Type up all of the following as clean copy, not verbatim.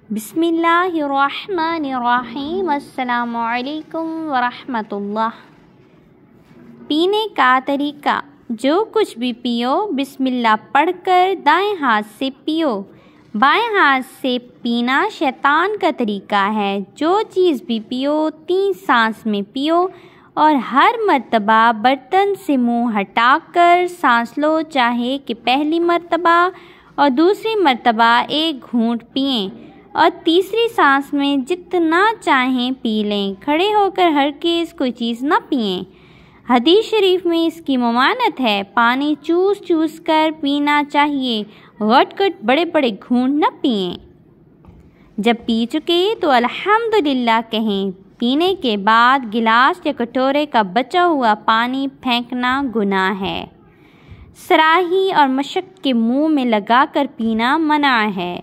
بسم اللہ الرحمن الرحیم۔ السلام علیکم ورحمۃ اللہ۔ پینے کا طریقہ: جو کچھ بھی پیو بسم اللہ پڑھ کر دائیں ہاتھ سے پیو۔ بائیں ہاتھ سے پینا شیطان کا طریقہ ہے۔ جو چیز بھی پیو 3 سانس میں پیو اور ہر مرتبہ برتن سے منہ ہٹا کر سانس لو، چاہے کہ پہلی مرتبہ اور دوسری مرتبہ 1 گھونٹ پئیں اور تیسری سانس میں جتنا چاہیں پی لیں۔ کھڑے ہو کر ہرگز کوئی چیز نہ پئیں۔ حدیث شریف میں اس کی ممانعت ہے۔ پانی چوس چوس کر پینا چاہیے، گٹ گٹ بڑے بڑے گھونٹ نہ پئیں۔ جب پی چکے تو الحمدللہ کہیں۔ پینے کے بعد گلاس یا کٹورے کا بچا ہوا پانی پھینکنا گناہ ہے۔ صراحی اور مشک کے منہ میں لگا کر پینا منع ہے۔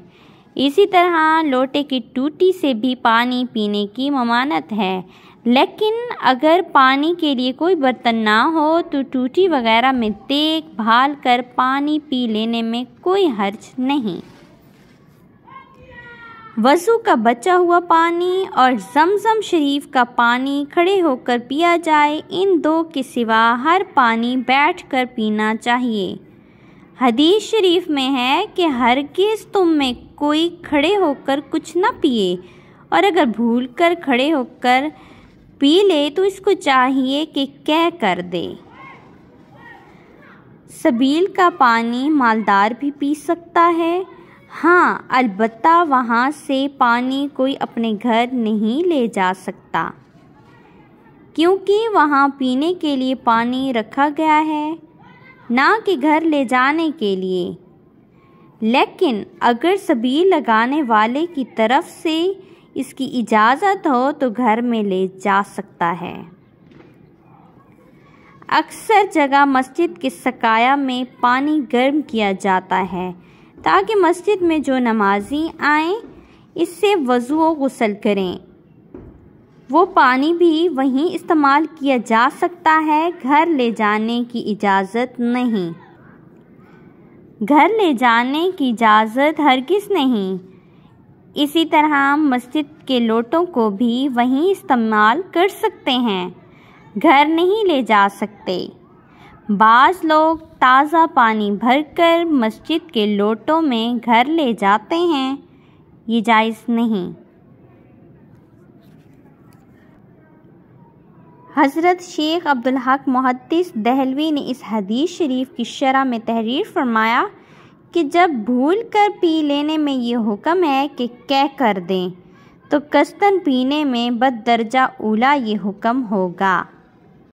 اسی طرح لوٹے کی ٹوٹی سے بھی پانی پینے کی ممانعت ہے، لیکن اگر پانی کے لیے کوئی برتن نہ ہو تو ٹوٹی وغیرہ میں دیکھ بھال کر پانی پی لینے میں کوئی حرج نہیں۔ وضو کا بچا ہوا پانی اور زمزم شریف کا پانی کھڑے ہو کر پیا جائے، ان 2 کے سوا ہر پانی بیٹھ کر پینا چاہیے۔ حدیث شریف میں ہے کہ ہرگز تم میں کوئی کھڑے ہو کر کچھ نہ پیے، اور اگر بھول کر کھڑے ہو کر پی لے تو اس کو چاہیے کہ کہہ کر دے۔ سبیل کا پانی مالدار بھی پی سکتا ہے، ہاں البتہ وہاں سے پانی کوئی اپنے گھر نہیں لے جا سکتا، کیونکہ وہاں پینے کے لیے پانی رکھا گیا ہے، نہ کہ گھر لے جانے کے لیے۔ لیکن اگر سبیل لگانے والے کی طرف سے اس کی اجازت ہو تو گھر میں لے جا سکتا ہے۔ اکثر جگہ مسجد کے سقایا میں پانی گرم کیا جاتا ہے تاکہ مسجد میں جو نمازی آئیں اس سے وضو و غسل کریں۔ وہ پانی بھی وہیں استعمال کیا جا سکتا ہے، گھر لے جانے کی اجازت نہیں۔ گھر لے جانے کی اجازت ہرگز نہیں۔ اسی طرح مسجد کے لوٹوں کو بھی وہیں استعمال کر سکتے ہیں، گھر نہیں لے جا سکتے۔ بعض لوگ تازہ پانی بھر کر مسجد کے لوٹوں میں گھر لے جاتے ہیں، یہ جائز نہیں۔ حضرت شیخ عبدالحق محدث دہلوی نے اس حدیث شریف کی شرح میں تحریر فرمایا کہ جب بھول کر پی لینے میں یہ حکم ہے کہ کہہ کر دیں، تو قصداً پینے میں بددرجہ اولی یہ حکم ہوگا۔